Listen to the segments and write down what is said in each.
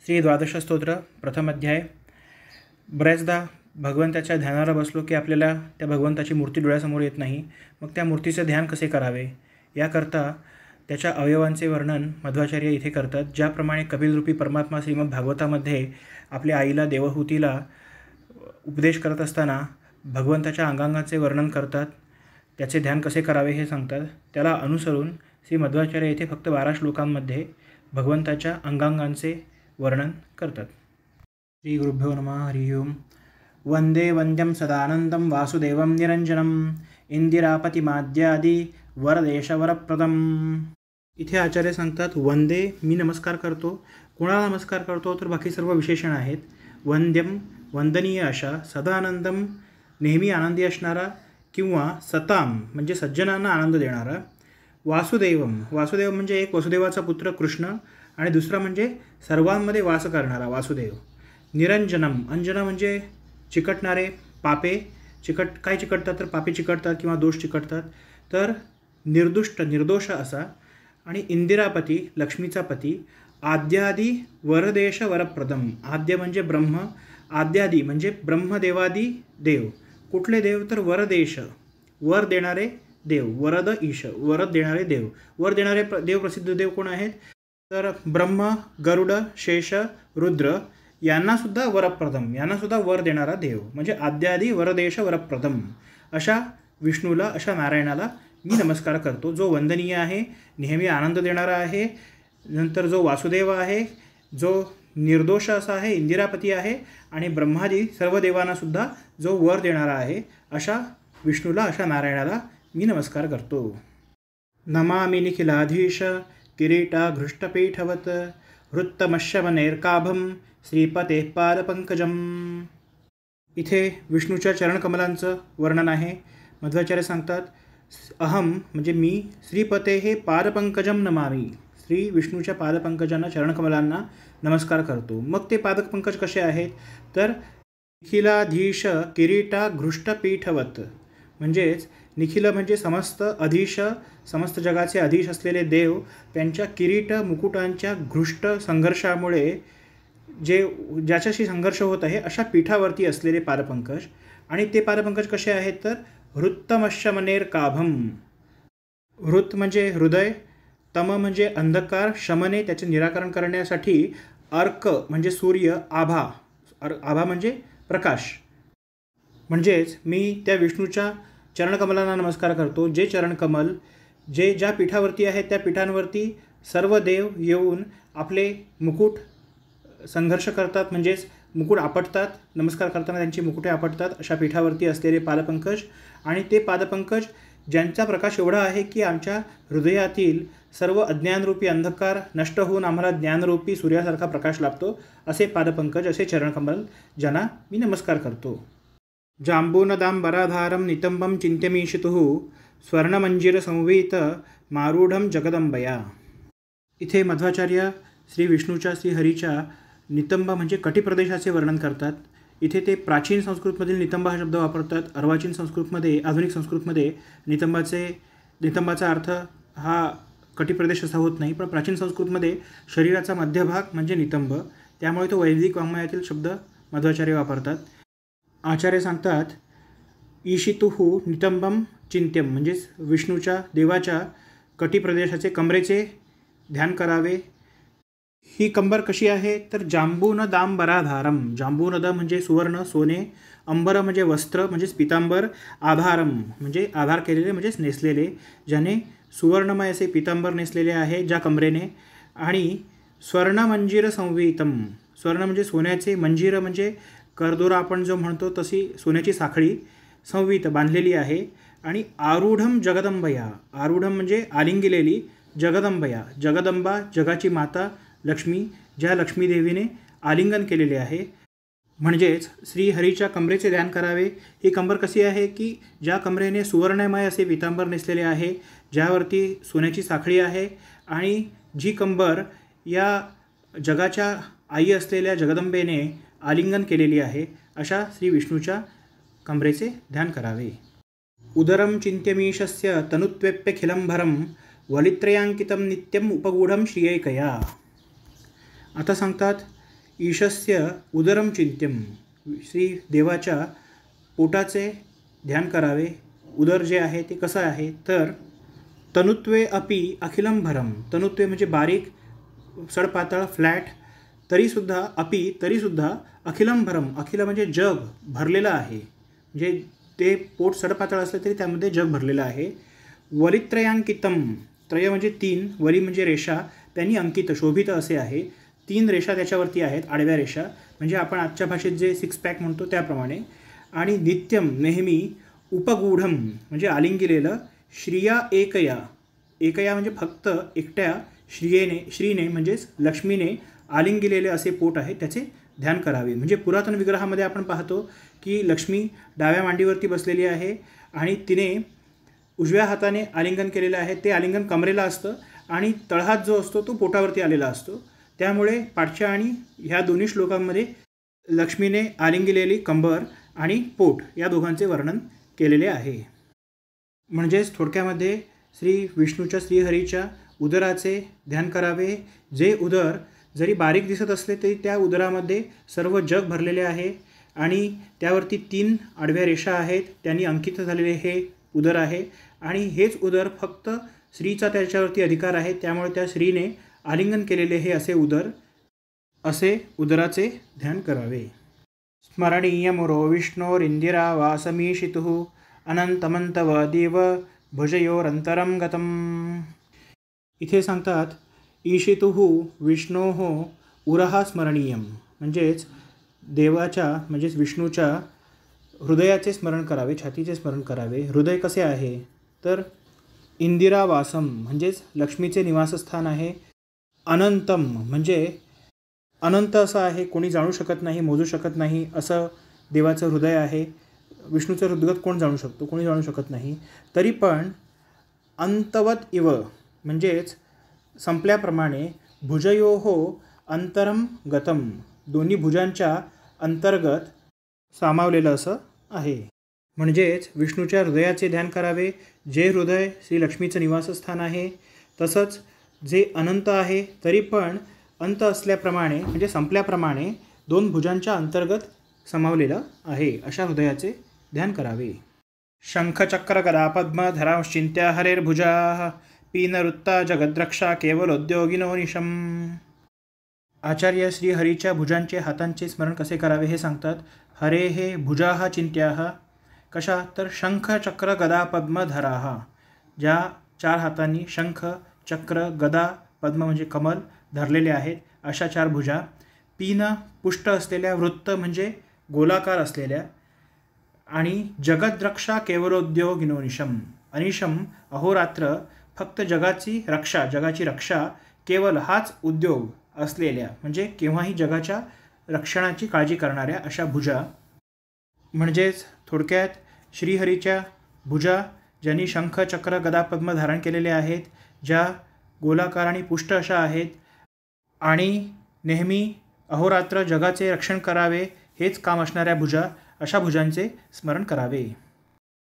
श्री द्वादश स्तोत्र प्रथम अध्याय। बऱ्याचदा भगवंताच्या ध्यानाला बसलो की आपल्याला त्या भगवंताची मूर्ती डोळ्यासमोर येत नाही। मग त्या मूर्तीचं ध्यान कसे करावे याकरता त्याच्या अवयवांचे वर्णन मध्वाचार्य इथे करतात। ज्याप्रमाणे कपिलरूपी परमात्मा श्रीमद भागवतामध्ये आपल्या आईला देवहूतीला उपदेश करत असताना भगवंताच्या अंगांगाचे वर्णन करतात, त्याचे ध्यान कसे करावे हे सांगतात। त्याला अनुसरून श्री मध्वाचार्य येथे फक्त 12 श्लोकांमध्ये भगवंताच्या अंगांगांचे वर्णन करतात। श्री गुरुभ्यो नमः। हरि ओम। वंदे वंद्यं सदानंदं वासुदेवं निरंजनम इंदिरापतिमाद्यादि वरदेशवरप्रदम। इथे आचार्य सांगतात वंदे, मी नमस्कार करतो। कोणाला नमस्कार करतो तर बाकी सर्व विशेषण आहेत। वंद्यम, वंदनीय अशा, सदानंदम, नेहमी आनंदी असणारा, किंवा सताम म्हणजे सज्जनांना आनंद देणारा, वासुदेवम, वासुदेव म्हणजे एक वसुदेवाचा पुत्र कृष्ण, आणि दुसरा म्हणजे सर्वांमध्ये वास करणारा वासुदेव। निरंजनम, अंजना म्हणजे चिकटणारे, पापे काय चिकटतात तर पापे चिकटतात किंवा दोष चिकटतात, तर निर्दुष्ट निर्दोष असा, आणि इंदिरापती लक्ष्मीचा पती, आद्यादी वरदेश वरप्रदम, आद्य म्हणजे ब्रह्म, आद्यादी म्हणजे ब्रह्मदेवादी देव। कुठले देव तर वरदेश, वर देणारे देव, वरद ईश, वरद देणारे देव। वर देणारे देव प्रसिद्ध देव कोण आहेत तर ब्रह्म, गरुड, शेष, रुद्र यांनासुद्धा वरप्रदम, यांनासुद्धा वर देणारा देव म्हणजे आद्यादी वरदेश वरप्रदम। अशा विष्णूला, अशा नारायणाला मी नमस्कार करतो, जो वंदनीय आहे, नेहमी आनंद देणारा आहे। नंतर जो वासुदेव आहे, जो निर्दोष असा आहे, इंदिरापती आहे, आणि ब्रह्मादी सर्व देवांनासुद्धा जो वर देणारा आहे, अशा विष्णूला, अशा नारायणाला मी नमस्कार करतो। नमामि निखिलाधीश किरीटा घृष्टपीठवत वृत्तमश्यमनेर्काभम श्रीपते पादपंकजम। इथे विष्णूच्या चरणकमलांचं वर्णन आहे। मध्वाचार्य सांगतात अहम म्हणजे मी, श्रीपते हे पादपंकजम नमामि, श्री विष्णूच्या पादपंकजांना, चरणकमलांना नमस्कार करतो। मग ते पादपंकज कसे आहेत तर निखिलाधीश किरीटा घृष्टपीठवत, म्हणजेच निखिल म्हणजे समस्त, अधीश समस्त जगाचे अधीश असलेले देव, त्यांच्या किरीट मुकुटांच्या घृष्ट संघर्षामुळे ज्याच्याशी संघर्ष होत आहे अशा पीठावरती असलेले पादपंकज। आणि ते पादपंकज कसे आहेत तर हृत्तमश्यमनेर काभम, हृत म्हणजे हृदय, तम म्हणजे अंधकार, शमने त्याचे निराकरण करण्यासाठी, अर्क म्हणजे सूर्य, आभा, आभा म्हणजे प्रकाश। म्हणजेच मी त्या विष्णूच्या चरणकमलांना नमस्कार करतो, जे चरणकमल ज्या पीठावरती आहेत त्या पीठांवरती सर्व देव येऊन आपले मुकुट संघर्ष करतात, म्हणजेच मुकुट आपटतात, नमस्कार करताना त्यांची मुकुटे आपटतात, अशा पीठावरती असलेले पादपंकज। आणि ते पादपंकज ज्यांचा प्रकाश एवढा आहे की आमच्या हृदयातील सर्व अज्ञानरूपी अंधकार नष्ट होऊन आम्हाला ज्ञानरूपी सूर्यासारखा प्रकाश लाभतो, असे पादपंकज, असे चरणकमल ज्यांना मी नमस्कार करतो। जांबूनदांबराधारं नितंबं चिंत्यमीशितुः स्वर्णमंजीर संवीत मारूढं जगदंबया। इथे मध्वाचार्य श्री विष्णूच्या, श्री हरीच्या नितंब म्हणजे कटिप्रदेशाचे वर्णन करतात। इथे ते प्राचीन संस्कृतमधील नितंब हा शब्द वापरतात। अर्वाचीन संस्कृतमध्ये, आधुनिक संस्कृतमध्ये नितंबाचा अर्थ हा कटिप्रदेश असा होत नाही, पण प्राचीन संस्कृतमध्ये शरीराचा मध्यभाग म्हणजे नितंब, त्यामुळे तो वैदिक वाङ्मयातील शब्द मध्वाचार्य वापरतात। आचार्य सांगतात ईशितुः नितंबम चिंत्यम, म्हणजेच विष्णूच्या, देवाच्या कटिप्रदेशाचे, कमरेचे ध्यान करावे। ही कंबर कशी आहे तर जांबूनदांबराधारम, जांबूनद म्हणजे सुवर्ण, सोने, अंबर म्हणजे वस्त्र म्हणजेच पितांबर, आधारम म्हणजे आधार केलेले म्हणजेच नेसलेले, ज्याने सुवर्णमय असे पितांबर नेसलेले आहे ज्या कमरेने, आणि स्वर्णमंजीर संवीतम, स्वर्ण म्हणजे सोन्याचे, मंजीर म्हणजे करदोरा आपण जो म्हणतो तशी सोन्याची साखळी, संवीत बांधलेली आहे, आणि आरूढम जगदंबया, आरूढम म्हणजे आलिंगिलेली, जगदंबया जगदंबा जगाची माता लक्ष्मी, ज्या लक्ष्मी देवीने आलिंगन केलेले आहे। म्हणजेच श्री हरीच्या कमरेचे ध्यान करावे। ही कंबर कशी आहे की ज्या कमरेने सुवर्णमय असे पितांबर नेसलेले आहे, ज्यावरती सोन्याची साखळी आहे, आणि जी कंबर या जगाच्या आई असलेल्या जगदंबेने आलिंगन केलेली आहे, अशा श्री विष्णूच्या कमरेचे ध्यान करावे। उदरं चिंत्यमीशस्य तनुत्वेप्यखिलंभरं वलित्रयांकितं नित्यम उपगूढं श्रियैकया। आता सांगतात ईशस्य उदरम चिंत्यम, श्री देवाच्या पोटाचे ध्यान करावे. उदर जे आहे ते कसं आहे तर तनुत्वे अपि अखिलम भरम, तनुत्वे म्हणजे बारीक सडपातळ फ्लॅट, तरीसुद्धा अखिलम भरम, अखिल म्हणजे जग भरलेलं आहे, म्हणजे ते पोट सडपातळ असलं तरी त्यामध्ये जग भरलेलं आहे. वलित्रयांकितम, त्रय म्हणजे 3, वली म्हणजे रेषा, त्यांनी अंकित शोभित असे आहे. 3 रेषा त्याच्यावरती आहेत, आडव्या रेषा, म्हणजे आपण आजच्या भाषेत जे 6 पॅक म्हणतो त्याप्रमाणे. आणि नित्यम नेहमी, उपगूढम म्हणजे आलिंगिलेलं, श्रिया एकया, एकया म्हणजे फक्त एकट्या, श्रीने म्हणजेच लक्ष्मीने आलिंगिलेले असे पोट आहे, त्याचे ध्यान करावे. म्हणजे पुरातन विग्रहामध्ये आपण पाहतो की लक्ष्मी डाव्या मांडीवरती बसलेली आहे आणि तिने उजव्या हाताने आलिंगन केलेलं आहे. ते आलिंगन कमरेला असतं आणि तळहात जो असतो तो पोटावरती आलेला असतो. त्यामुळे पाठच्या आणि ह्या दोन्ही श्लोकांमध्ये लक्ष्मीने आलिंगिलेली कंबर आणि पोट या दोघांचे वर्णन केलेले आहे. म्हणजेच थोडक्यामध्ये श्री विष्णूच्या, श्रीहरीच्या उदराचे ध्यान करावे. जे उदर जरी बारीक दिसत असले तरी त्या उदरामध्ये सर्व जग भरलेले आहे आणि त्यावरती 3 आडव्या रेषा आहेत, त्यांनी अंकित झालेले हे उदर आहे. आणि हेच उदर फक्त श्रीचा त्याच्यावरती अधिकार आहे, त्यामुळे त्या श्रीने आलिंगन केलेले हे असे उदराचे ध्यान करावे. स्मरणीयमुरो विष्णोरिंदिरा वासमीशितुः अनंतमंतव देव भुजयोरंतरम गतम. इथे सांगतात ईशितुः विष्णोः उरहा स्मरणीयम, म्हणजेच देवाच्या म्हणजेच विष्णूच्या हृदयाचे स्मरण करावे, छातीचे स्मरण करावे. हृदय कसे आहे तर इंदिरावासम म्हणजेच लक्ष्मीचे निवासस्थान आहे. अनंतम म्हणजे अनंत असं आहे, कोणी जाणू शकत नाही, मोजू शकत नाही असं देवाचं हृदय आहे. विष्णूचं हृदगत कोण जाणू शकतो, कोणी जाणू शकत नाही. तरी पण अंतवत इव म्हणजेच संपल्याप्रमाणे, भुजयोहो अंतरम गतम दोन्ही भुजांच्या अंतर्गत सामावलेलं असं आहे. म्हणजेच विष्णूच्या हृदयाचे ध्यान करावे. जे हृदय श्री लक्ष्मीचं निवासस्थान आहे, तसंच जे अनंत आहे तरी पण अंत असल्याप्रमाणे म्हणजे संपल्याप्रमाणे 2 भुजांच्या अंतर्गत सामावलेलं आहे, अशा हृदयाचे ध्यान करावे. शंखचक्र गदा पद्म धरांश्चिंत्या हरेर्भुजा पीनवृत्ता जगद्रक्षा केवलोद्योगिनो निशम. आचार्य श्री हरीच्या भुजांचे, हातांचे स्मरण कसे करावे हे सांगतात. हरे हे भुजाः चिंत्याः, कशा तर शंख चक्र गदा पद्म धराः, ज्या 4 हातांनी शंख, चक्र, गदा, पद्म म्हणजे कमल धरलेले आहेत अशा 4 भुजा. पीन पुष्ट असलेल्या, वृत्त म्हणजे गोलाकार असलेल्या, आणि जगद्रक्षा केवलोद्योगिनो निशम, अनिशम अहोरात्र फक्त जगाची रक्षा केवल हाच उद्योग असलेल्या, म्हणजे केव्हाही जगाच्या रक्षणाची काळजी करणाऱ्या अशा भुजा. म्हणजेच थोडक्यात श्रीहरीच्या भुजा ज्यांनी शंख, चक्र, गदा, पद्म धारण केलेले आहेत, ज्या गोलाकार आणि पुष्ट अशा आहेत आणि नेहमी अहोरात्र जगाचे रक्षण करावे हेच काम असणाऱ्या भुजा, अशा भुजांचे स्मरण करावे.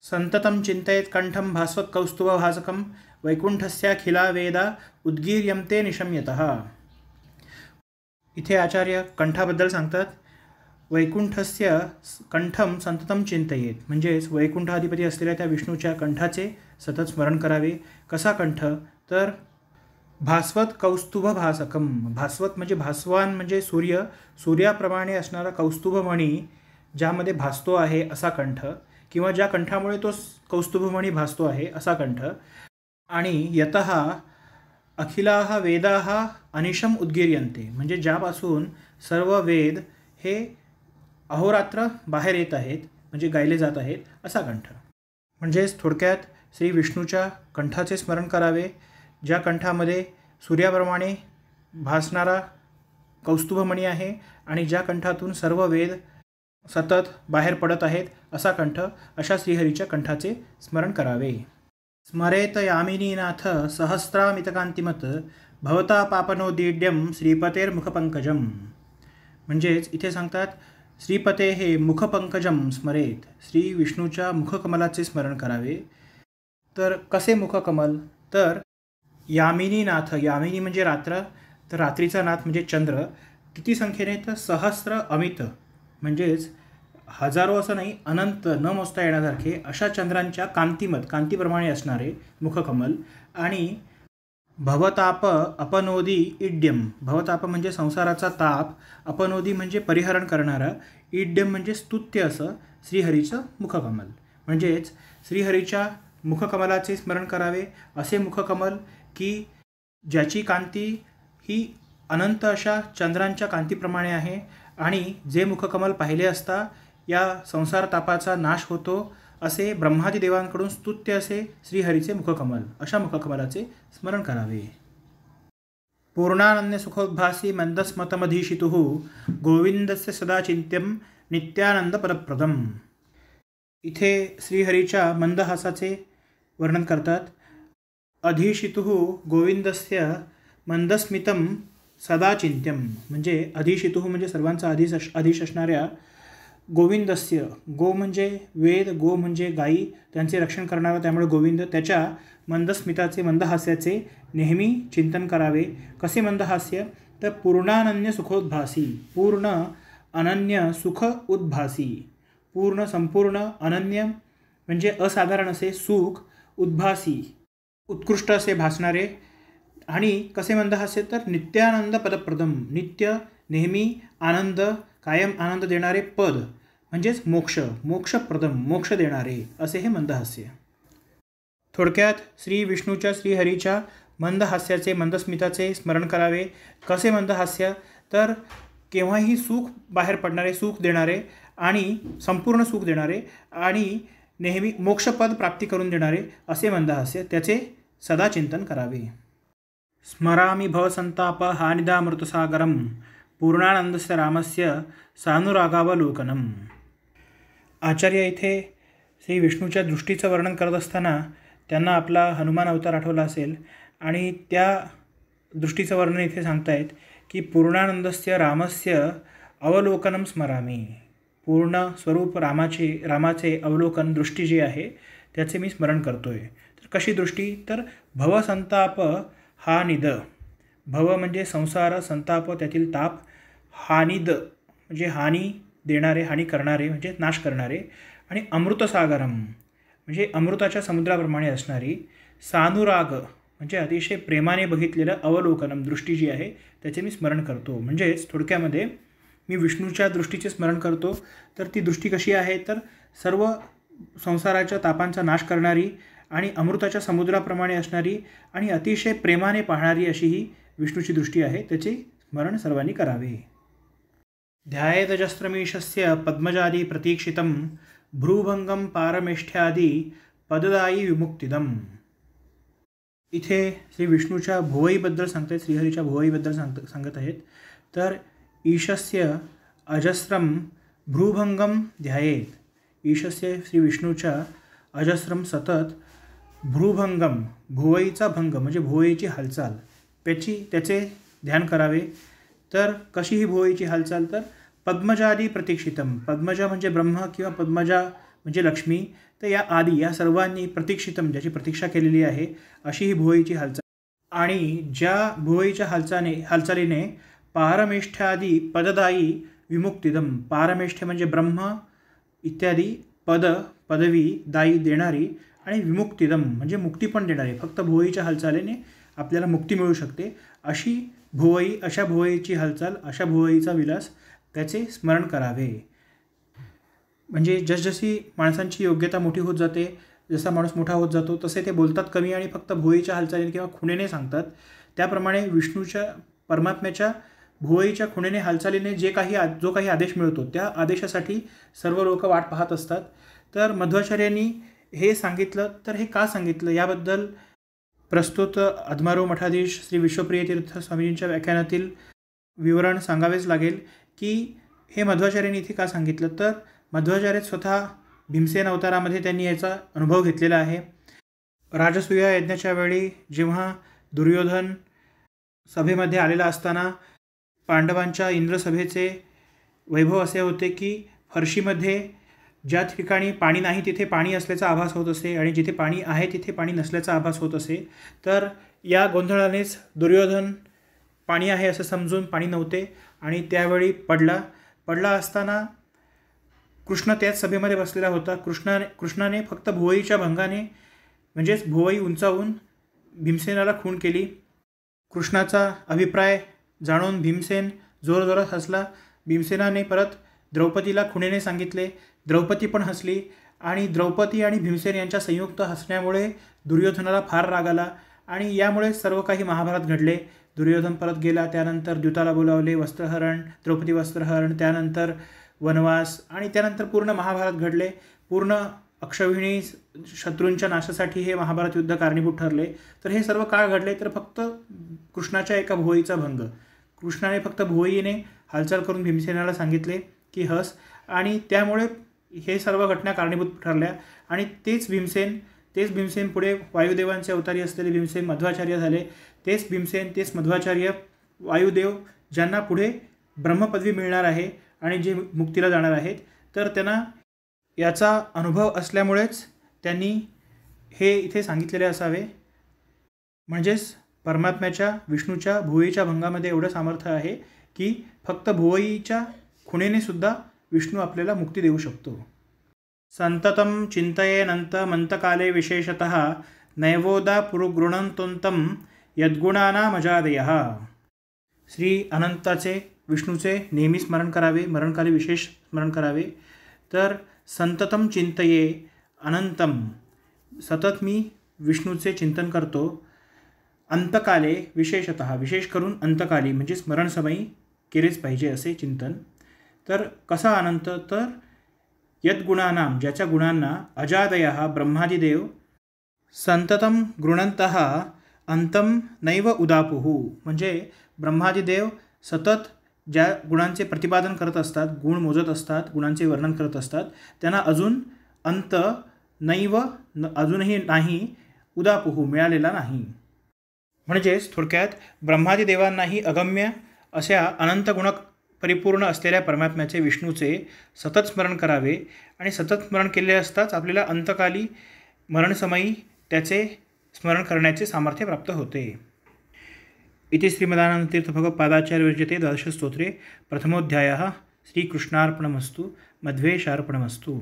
संततम चिंतयेत कंठम भास्वत कौस्तुभ भासकम वैकुंठस्याखिला वेदा उद्गीर्यंते निशम्यतः. इथे आचार्य कंठाबद्दल सांगतात. वैकुंठस्य कंठम संततम चिंतयेत, म्हणजेच वैकुंठाधिपती असलेल्या त्या विष्णूच्या कंठाचे सतत स्मरण करावे. कसा कंठ तर भास्वत कौस्तुभ भासकम, भास्वत म्हणजे भास्वान म्हणजे सूर्याप्रमाणे असणारा कौस्तुभमणी ज्यामध्ये भासतो आहे असा कंठ, किंवा ज्या कंठामुळे तो कौस्तुभमणी भासतो आहे असा कंठ. आणि यतः अखिलाः वेदाः अनिशम उद्गीर्यन्ते, म्हणजे ज्यापासून सर्व वेद हे अहोरात्र बाहेर येत आहेत, म्हणजे गायले जात आहेत असा कंठ. म्हणजेच थोडक्यात श्री विष्णूच्या कंठाचे स्मरण करावे, ज्या कंठामध्ये सूर्याप्रमाणे भासणारा कौस्तुभमणी आहे आणि ज्या कंठातून सर्व वेद सतत बाहेर पडत आहेत असा कंठ, अशा श्रीहरीच्या कंठाचे स्मरण करावे. स्मरेत यामिनीनाथ सहस्रामितकांतिमत भवता पापनोदीड्यम श्रीपतेर्मुखपंकजम. म्हणजेच इथे सांगतात श्रीपते हे मुखपंकजम स्मरेत, श्री विष्णूच्या मुखकमलाचे स्मरण करावे. तर कसे मुखकमल तर यामिनीनाथ, यामिनी म्हणजे रात्र, तर रात्रीचा नाथ म्हणजे चंद्र, किती संख्येने तर सहस्र अमित, म्हणजेच हजारो असं नाही, अनंत न मोजता येण्यासारखे अशा चंद्रांच्या कांतीप्रमाणे असणारे मुखकमल. आणि भवताप अपनोदी इड्यम, भवताप म्हणजे संसाराचा ताप, अपनोदी म्हणजे परिहरण करणारा, इड्यम म्हणजे स्तुत्य असं श्रीहरीचं मुखकमल. म्हणजेच श्रीहरीच्या मुखकमलाचे स्मरण करावे. असे मुखकमल की ज्याची कांती ही अनंत अशा चंद्रांच्या कांतीप्रमाणे आहे आणि जे मुखकमल पाहिले असता या संसार तापाचा नाश होतो, असे ब्रह्मादी देवांकडून स्तुत्य असे श्रीहरीचे मुखकमल, अशा मुखकमलाचे स्मरण करावे. पूर्णानन्य सुखोद्भासी मंदस्मतमधीशितुः गोविंदस्य सदा चिंत्यम नित्यानंद परप्रदम. इथे श्रीहरीच्या मंदहासाचे वर्णन करतात. अधिशितुः गोविंदस्य मंदस्मितम सदा चिंत्यम, म्हणजे अधिशितुः म्हणजे सर्वांचा आधीश असणाऱ्या गोविंदस्य, गो म्हणजे वेद, गो म्हणजे गायी, त्यांचे रक्षण करणारा, त्यामुळे गोविंद, त्याच्या मंदस्मिताचे मंदहास्याचे नेहमी चिंतन करावे. कसे मंदहास्य तर पूर्णानन्य सुखोद्भासी, पूर्ण अनन्य सुख उद्भासी, पूर्ण संपूर्ण, अनन्य म्हणजे असाधारण असे सुख, उद्भासी उत्कृष्ट असे भासणारे. आणि कसे मंदहास्य तर नित्यानंद पदप्रदम, नित्य नेहमी आनंद, कायम आनंद देणारे पद, म्हणजेच मोक्षप्रदम, मोक्ष देणारे, असे हे मंदहास्य. थोडक्यात श्री विष्णूच्या श्रीहरीच्या मंदहास्याचे मंदस्मिताचे स्मरण करावे. कसे मंदहास्य तर केव्हाही सुख बाहेर पडणारे, सुख देणारे आणि संपूर्ण सुख देणारे आणि नेहमी मोक्षपद प्राप्ती करून देणारे असे मंदहास्य, त्याचे सदा चिंतन करावे. स्मरामि भवसंताप हानिदामृतसागरम पूर्णानंदस्य रामस्य सानुरागावलोकनम. आचार्य इथे श्री विष्णूच्या दृष्टीचं वर्णन करत असताना त्यांना आपला हनुमान अवतार आठवला असेल आणि त्या दृष्टीचं वर्णन इथे सांगतायत की पूर्णानंदस्य रामस्य अवलोकनम स्मरामी. पूर्ण स्वरूप रामाचे अवलोकन, दृष्टी जी आहे त्याचे मी स्मरण करतोय. तर कशी दृष्टी तर भवसंताप हानिद, भव म्हणजे संसार, संताप त्यातील ताप, हानिद म्हणजे हानी देणारे, हानी करणारे म्हणजे नाश करणारे, आणि अमृतसागरम म्हणजे अमृताच्या समुद्राप्रमाणे असणारी, सानुराग म्हणजे अतिशय प्रेमाने बघितलेलं अवलोकनम, दृष्टी जी आहे त्याचे मी स्मरण करतो. म्हणजेच थोडक्यामध्ये मी विष्णूच्या दृष्टीचे स्मरण करतो. तर ती दृष्टी कशी आहे तर सर्व संसाराच्या तापांचा नाश करणारी आणि अमृताच्या समुद्राप्रमाणे असणारी आणि अतिशय प्रेमाने पाहणारी अशी ही विष्णूची दृष्टी आहे. त्याचे स्मरण सर्वांनी करावे. ध्यायेदजस्त्रमीशस्य पद्मजादी प्रतीक्षितं भ्रूभंगम पारमेष्ठ्यादी पददायी विमुक्तिदम. इथे श्री विष्णूच्या भुवईबद्दल सांगतात, श्रीहरीच्या भुवईबद्दल सांगत आहेत. तर ईशस्य अजस्रम भ्रूभंगम ध्यायेत, ईशस्य श्री विष्णूच्या अजस्रम सतत भ्रूभंगम भुवईचा भंग म्हणजे भुवईची हालचाल, त्याचे ध्यान करावे. तर कशी ही भुवईची हालचाल तर पद्मजादी प्रतीक्षितम, पद्मजा म्हणजे ब्रह्म किंवा पद्मजा म्हणजे लक्ष्मी, तर या आदी या सर्वांनी प्रतीक्षितम ज्याची प्रतीक्षा केलेली आहे अशी ही भुवईची हालचाल. आणि ज्या भुवईच्या हालचालीने पारमेष्ठ्यादी पददायी विमुक्तिदम, पारमेष्ठ्य म्हणजे ब्रह्म इत्यादी पदवी दायी देणारी आणि विमुक्तिदम म्हणजे मुक्ती पण देणारी, फक्त भुवईच्या हालचालीने आपल्याला मुक्ती मिळू शकते अशी भुवई, अशा भुवईची हालचाल, अशा भुवईचा विलास त्याचे स्मरण करावे. म्हणजे जसजशी माणसांची योग्यता मोठी होत जाते, जसा माणूस मोठा होत जातो तसे ते बोलतात कमी आणि फक्त भुवईच्या हालचालीने किंवा खुणेने सांगतात. त्याप्रमाणे विष्णूच्या परमात्म्याच्या भुवईच्या खुणेने हालचालीने जो काही आदेश मिळतो त्या आदेशासाठी सर्व लोक वाट पाहत असतात. तर मध्वाचार्यांनी हे सांगितलं, तर हे का सांगितलं याबद्दल प्रस्तुत अधमारू मठाधीश श्री विश्वप्रिय तीर्थ स्वामीजींच्या व्याख्यानातील विवरण सांगावेच लागेल की हे मध्वाचार्यांनी इथे का सांगितलं. तर मध्वाचार्य स्वतः भीमसेन अवतारामध्ये त्यांनी याचा अनुभव घेतलेला आहे. राजसूया यज्ञाच्या वेळी जेव्हा दुर्योधन सभेमध्ये आलेला असताना पांडवांच्या इंद्रसभेचे वैभव असे होते की फरशीमध्ये ज्या ठिकाणी पाणी नाही तिथे पाणी असल्याचा आभास होत असे आणि जिथे पाणी आहे तिथे पाणी नसल्याचा आभास होत असे. तर या गोंधळानेच दुर्योधन पाणी आहे असं समजून पाणी नव्हते आणि त्यावेळी पडला असताना कृष्ण त्याच सभेमध्ये बसलेला होता. कृष्णाने फक्त भुवईच्या भंगाने म्हणजेच भुवई उंचावून भीमसेनाला खून केली. कृष्णाचा अभिप्राय जाणून भीमसेन जोरजोरात हसला. भीमसेनाने परत द्रौपदीला खुणेने सांगितले. द्रौपदी पण हसली आणि द्रौपदी आणि भीमसेन यांच्या संयुक्त हसण्यामुळे दुर्योधनाला फार राग आला आणि यामुळे सर्व काही महाभारत घडले. दुर्योधन परत गेला. त्यानंतर द्यूताला बोलावले, वस्त्रहरण, द्रौपदी वस्त्रहरण, त्यानंतर वनवास आणि त्यानंतर पूर्ण महाभारत घडले. पूर्ण अक्षौहिणी शत्रूंच्या नाशासाठी हे महाभारत युद्ध कारणीभूत ठरले. तर हे सर्व काळ घडले तर फक्त कृष्णाच्या एका भुवईचा भंग. कृष्णाने फक्त भुवईने हालचाल करून भीमसेनाला सांगितले की हस आणि त्यामुळे हे सर्व घटना कारणीभूत ठरल्या. आणि तेच भीमसेन पुढे वायुदेवांचे अवतारी असलेले भीमसेन मध्वाचार्य झाले. तेच भीमसेन, तेच मध्वाचार्य, वायुदेव ज्यांना पुढे ब्रह्मपदवी मिळणार आहे आणि जे मुक्तीला जाणार आहेत. तर त्यांना याचा अनुभव असल्यामुळेच त्यांनी हे इथे सांगितलेले असावे. म्हणजेच परमात्म्याच्या विष्णूच्या भुवईच्या भंगामध्ये एवढं सामर्थ्य आहे की फक्त भुवईच्या खुणेने सुद्धा विष्णू आपल्याला मुक्ती देऊ शकतो. संततम चिंतयेनंत मंतकाले विशेषतः नैवोदा पुरुगृणंतोंतम यद्गुणानामजादयः. श्री अनंताचे विष्णूचे नेहमी स्मरण करावे, मरणकाली विशेष स्मरण करावे. तर संततम चिंतये अनंतम, सतत मी विष्णूचे चिंतन करतो. अंतकाले विशेषतः, विशेष करून अंतकाली म्हणजे स्मरणसमयी केलेच पाहिजे असे चिंतन. तर कसा अनंत, तर यद्गुणानाम, ज्याच्या गुणांना, अजादयः ब्रह्मादिदेव, संततम गृणंतः अंतम नैव उदापुः, म्हणजे ब्रह्मादिदेव सतत ज्या गुणांचे प्रतिपादन करत असतात, गुण मोजत असतात, गुणांचे वर्णन करत असतात, त्यांना अजून अंत नैव, अजूनही नाही, उदापुः, मिळालेला नाही. म्हणजेच थोडक्यात ब्रह्मादिदेवांनाही अगम्य अशा अनंत गुण परिपूर्ण असलेल्या परमात्म्याचे, विष्णूचे सतत स्मरण करावे आणि सतत स्मरण केले असताच आपल्याला अंतकाली मरणसमयी त्याचे स्मरण करण्याचे सामर्थ्य प्राप्त होते. इति श्रीमदानंदतीर्थभगवत्पादाचार्य विरचिते द्वादशस्तोत्रे प्रथमोऽध्यायः. श्रीकृष्णार्पणमस्तु. मध्वेशार्पणमस्तु.